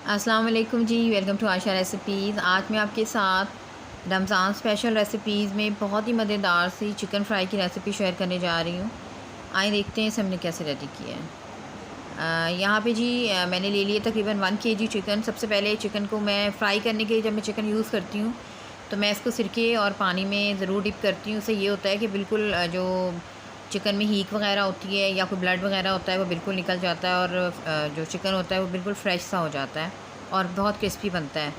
अस्सलाम वालेकुम जी, welcome to Asha recipes. आज मैं आपके साथ रमज़ान स्पेशल रेसिपीज़ में बहुत ही मज़ेदार सी चिकन फ्राई की रेसिपी शेयर करने जा रही हूँ। आइए देखते हैं इसे हमने कैसे रेडी किया है। यहाँ पे जी मैंने ले लिए तकरीबन 1 केजी चिकन। सबसे पहले चिकन को मैं फ्राई करने के लिए जब मैं चिकन यूज़ करती हूँ तो मैं इसको सिरके और पानी में ज़रूर डिप करती हूँ। उससे ये होता है कि बिल्कुल जो चिकन में हीक वगैरह होती है या कोई ब्लड वगैरह होता है वो बिल्कुल निकल जाता है और जो चिकन होता है वो बिल्कुल फ्रेश सा हो जाता है और बहुत क्रिस्पी बनता है।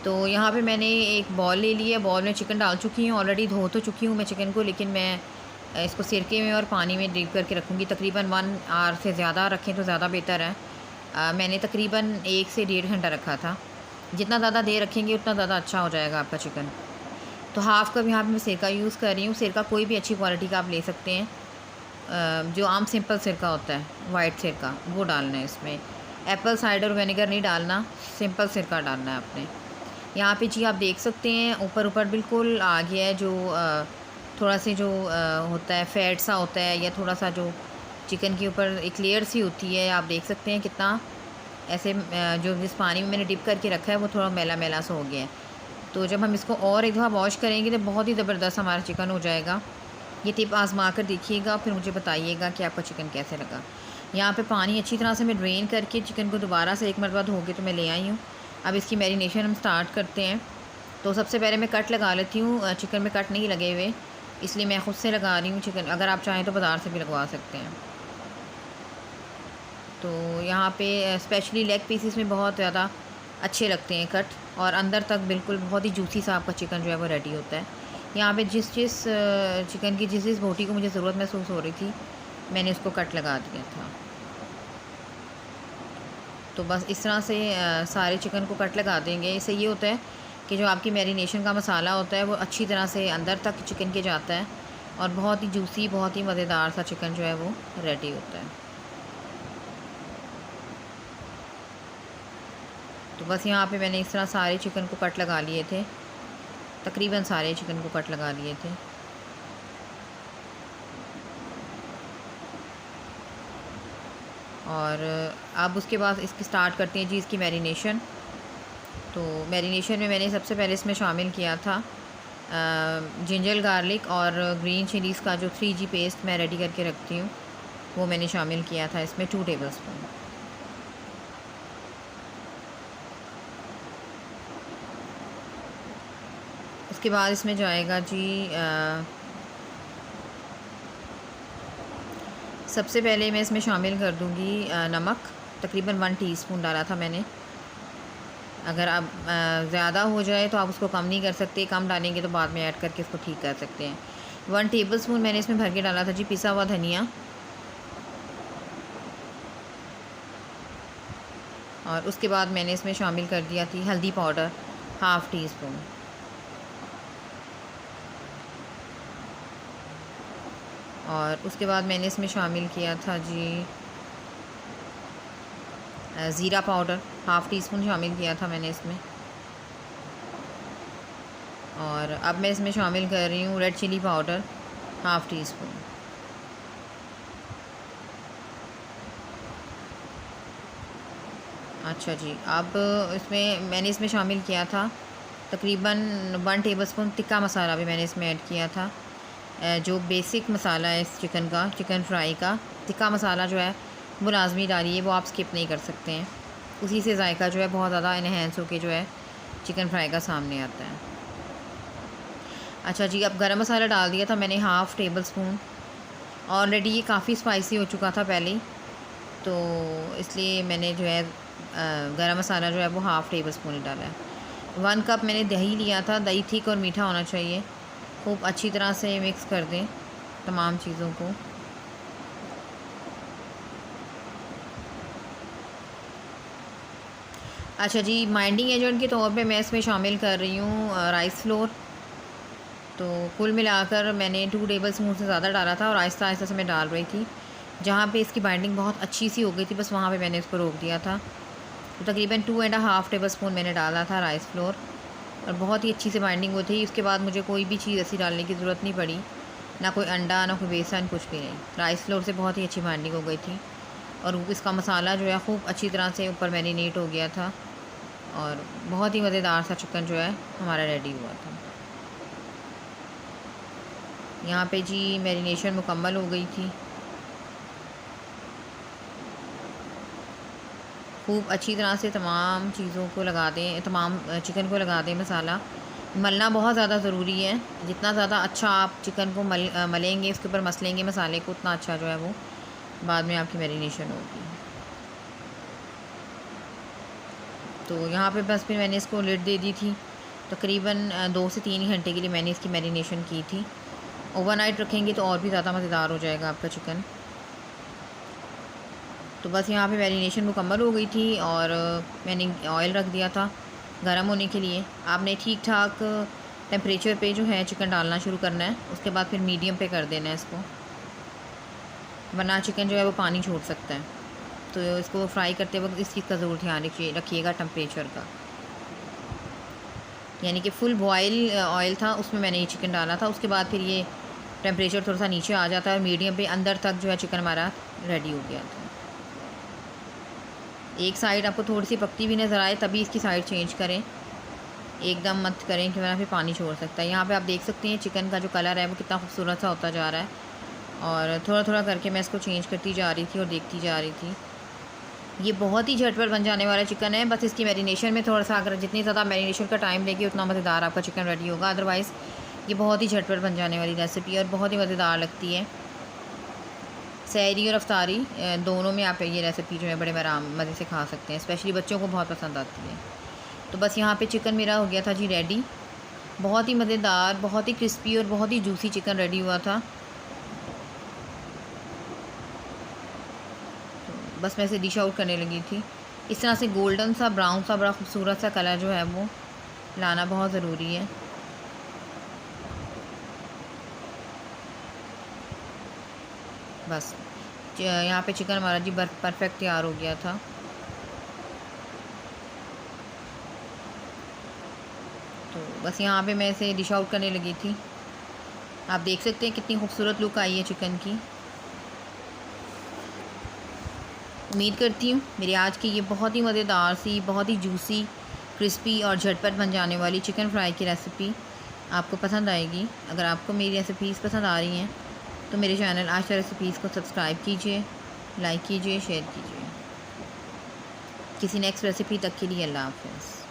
तो यहाँ पे मैंने एक बॉल ले लिया, बॉल में चिकन डाल चुकी हूँ, ऑलरेडी धो तो चुकी हूँ मैं चिकन को, लेकिन मैं इसको सिरके में और पानी में डिप करके रखूँगी। तकरीबन 1 आवर से ज़्यादा रखें तो ज़्यादा बेहतर है। मैंने तकरीबन 1 से 1.5 घंटा रखा था। जितना ज़्यादा देर रखेंगे उतना ज़्यादा अच्छा हो जाएगा आपका चिकन। तो हाफ़ कप यहाँ पे मैं सिरका यूज़ कर रही हूँ। सिरका कोई भी अच्छी क्वालिटी का आप ले सकते हैं। जो आम सिंपल सिरका होता है, वाइट सिरका, वो डालना है इसमें। एप्पल साइडर विनेगर नहीं डालना, सिंपल सिरका डालना है आपने। यहाँ पे जी आप देख सकते हैं ऊपर ऊपर बिल्कुल आ गया है जो थोड़ा सा जो होता है फैट सा होता है या थोड़ा सा जो चिकन के ऊपर एक लेयर सी होती है। आप देख सकते हैं कितना ऐसे जो जिस पानी में मैंने डिप करके रखा है वो थोड़ा मैला मैला सा हो गया है। तो जब हम इसको और एक दफ़ा वॉश करेंगे तो बहुत ही ज़बरदस्त हमारा चिकन हो जाएगा। ये टिप आज़मा कर देखिएगा, फिर मुझे बताइएगा कि आपका चिकन कैसे लगा। यहाँ पे पानी अच्छी तरह से मैं ड्रेन करके चिकन को दोबारा से एक मरतबा धो के तो मैं ले आई हूँ। अब इसकी मैरिनेशन हम स्टार्ट करते हैं। तो सबसे पहले मैं कट लगा लेती हूँ। चिकन में कट नहीं लगे हुए, इसलिए मैं ख़ुद से लगा रही हूँ चिकन। अगर आप चाहें तो बाज़ार से भी लगवा सकते हैं। तो यहाँ पे स्पेशली लेग पीसेस में बहुत ज़्यादा अच्छे लगते हैं कट, और अंदर तक बिल्कुल बहुत ही जूसी सा आपका चिकन जो है वो रेडी होता है। यहाँ पे जिस चिकन की जिस बोटी को मुझे ज़रूरत महसूस हो रही थी मैंने उसको कट लगा दिया था। तो बस इस तरह से सारे चिकन को कट लगा देंगे। इससे ये होता है कि जो आपकी मैरिनेशन का मसाला होता है वो अच्छी तरह से अंदर तक चिकन के जाता है और बहुत ही जूसी, बहुत ही मज़ेदार सा चिकन जो है वो रेडी होता है। तो बस यहाँ पे मैंने इस तरह सारे चिकन को कट लगा लिए थे, तकरीबन सारे चिकन को कट लगा लिए थे। और अब उसके बाद इसकी स्टार्ट करते हैं जी इसकी मैरिनेशन। तो मैरिनेशन में मैंने सबसे पहले इसमें शामिल किया था जिंजर गार्लिक और ग्रीन चिलीज़ का जो 3G पेस्ट मैं रेडी करके रखती हूँ वो मैंने शामिल किया था इसमें 2 टेबलस्पून। उसके बाद इसमें जाएगा जी सबसे पहले मैं इसमें शामिल कर दूँगी नमक। तकरीबन 1 टीस्पून डाला था मैंने। अगर आप ज़्यादा हो जाए तो आप उसको कम नहीं कर सकते, कम डालेंगे तो बाद में ऐड करके इसको ठीक कर सकते हैं। 1 टेबलस्पून मैंने इसमें भर के डाला था जी पिसा हुआ धनिया, और उसके बाद मैंने इसमें शामिल कर दिया थी हल्दी पाउडर 1/2 टीस्पून। और उसके बाद मैंने इसमें शामिल किया था जी ज़ीरा पाउडर 1/2 टीस्पून शामिल किया था मैंने इसमें। और अब मैं इसमें शामिल कर रही हूँ रेड चिली पाउडर 1/2 टीस्पून। अच्छा जी, अब मैंने इसमें शामिल किया था तकरीबन 1 टेबलस्पून तिक्का मसाला भी मैंने इसमें ऐड किया था। जो बेसिक मसाला है इस चिकन का, चिकन फ्राई का तिक्का मसाला जो है वो लाजमी डालिए, वो आप स्किप नहीं कर सकते हैं। उसी से जायका जो है बहुत ज़्यादा इन्हेंस होकर जो है चिकन फ्राई का सामने आता है। अच्छा जी, अब गरम मसाला डाल दिया था मैंने 1/2 टेबलस्पून। ऑलरेडी ये काफ़ी स्पाइसी हो चुका था पहले ही, तो इसलिए मैंने जो है गरम मसाला जो है वो 1/2 टेबलस्पून ही डाला है। 1 कप मैंने दही लिया था। दही थिक और मीठा होना चाहिए। खूब अच्छी तरह से मिक्स कर दें तमाम चीज़ों को। अच्छा जी, बाइंडिंग एजेंट के तौर पे मैं इसमें शामिल कर रही हूँ राइस फ्लोर। तो कुल मिलाकर मैंने 2 टेबलस्पून से ज़्यादा डाला था और आहिस्ता आहिस्ता से मैं डाल रही थी। जहाँ पे इसकी बाइंडिंग बहुत अच्छी सी हो गई थी बस वहाँ पे मैंने इसको रोक दिया था। तो तकरीबन 2.5 टेबलस्पून मैंने डाला था राइस फ्लोर और बहुत ही अच्छी से बाइंडिंग हुई थी। उसके बाद मुझे कोई भी चीज़ ऐसी डालने की ज़रूरत नहीं पड़ी, ना कोई अंडा, ना कोई बेसन, कुछ भी नहीं। राइस फ्लोर से बहुत ही अच्छी बाइंडिंग हो गई थी और इसका मसाला जो है खूब अच्छी तरह से ऊपर मैरिनेट हो गया था और बहुत ही मज़ेदार सा चिकन जो है हमारा रेडी हुआ था। यहाँ पे जी मैरिनेशन मुकम्मल हो गई थी। खूब अच्छी तरह से तमाम चीज़ों को लगा दें, तमाम चिकन को लगा दें मसाला। मलना बहुत ज़्यादा ज़रूरी है। जितना ज़्यादा अच्छा आप चिकन को मलेंगे, उसके ऊपर मसलेंगे मसाले को, उतना अच्छा जो है वो बाद में आपकी मैरिनेशन होगी। तो यहाँ पे बस फिर मैंने इसको लिड दे दी थी। तकरीबन 2 से 3 घंटे के लिए मैंने इसकी मैरिनेशन की थी। ओवरनाइट रखेंगे तो और भी ज़्यादा मज़ेदार हो जाएगा आपका चिकन। तो बस यहाँ पे मैरिनेशन मुकम्मल हो गई थी और मैंने ऑयल रख दिया था गर्म होने के लिए। आपने ठीक ठाक टेम्परेचर पे जो है चिकन डालना शुरू करना है, उसके बाद फिर मीडियम पे कर देना है इसको, वरना चिकन जो है वो पानी छोड़ सकता है। तो इसको फ्राई करते वक्त इस चीज़ का ज़रूर ध्यान रखिएगा टेम्परेचर का। यानी कि फुल बॉयल ऑयल था, उसमें मैंने ये चिकन डाला था। उसके बाद फिर ये टेम्परेचर थोड़ा सा नीचे आ जाता है और मीडियम पे अंदर तक जो है चिकन हमारा रेडी हो गया था। एक साइड आपको थोड़ी सी पकती भी नज़र आए तभी इसकी साइड चेंज करें, एकदम मत करें कि वरना फिर पानी छोड़ सकता है। यहाँ पे आप देख सकते हैं चिकन का जो कलर है वो कितना खूबसूरत सा होता जा रहा है। और थोड़ा थोड़ा करके मैं इसको चेंज करती जा रही थी और देखती जा रही थी। ये बहुत ही झटपट बन जाने वाला चिकन है। बस इसकी मैरिनेशन में थोड़ा सा, अगर जितनी ज़्यादा मैरिनेशन का टाइम लेगी उतना मज़ेदार आपका चिकन रेडी होगा। अदरवाइज़ ये बहुत ही झटपट बन जाने वाली रेसिपी और बहुत ही मज़ेदार लगती है। सहरी और अफ्तारी दोनों में आप ये रेसिपी जो है बड़े मज़े से खा सकते हैं। स्पेशली बच्चों को बहुत पसंद आती है। तो बस यहाँ पे चिकन मेरा हो गया था जी रेडी। बहुत ही मज़ेदार, बहुत ही क्रिस्पी और बहुत ही जूसी चिकन रेडी हुआ था। तो बस मैं इसे डिश आउट करने लगी थी। इस तरह से गोल्डन सा, ब्राउन सा, बड़ा खूबसूरत सा कलर जो है वो लाना बहुत ज़रूरी है। बस यहाँ पे चिकन हमारा जी परफेक्ट तैयार हो गया था। तो बस यहाँ पे मैं इसे डिश आउट करने लगी थी। आप देख सकते हैं कितनी खूबसूरत लुक आई है चिकन की। उम्मीद करती हूँ मेरी आज की ये बहुत ही मज़ेदार सी, बहुत ही जूसी, क्रिस्पी और झटपट बन जाने वाली चिकन फ्राई की रेसिपी आपको पसंद आएगी। अगर आपको मेरी रेसिपीज़ पसंद आ रही हैं तो मेरे चैनल आशा रेसिपीज़ को सब्सक्राइब कीजिए, लाइक कीजिए, शेयर कीजिए। किसी नेक्स्ट रेसिपी तक के लिए अल्लाह हाफ़िज़।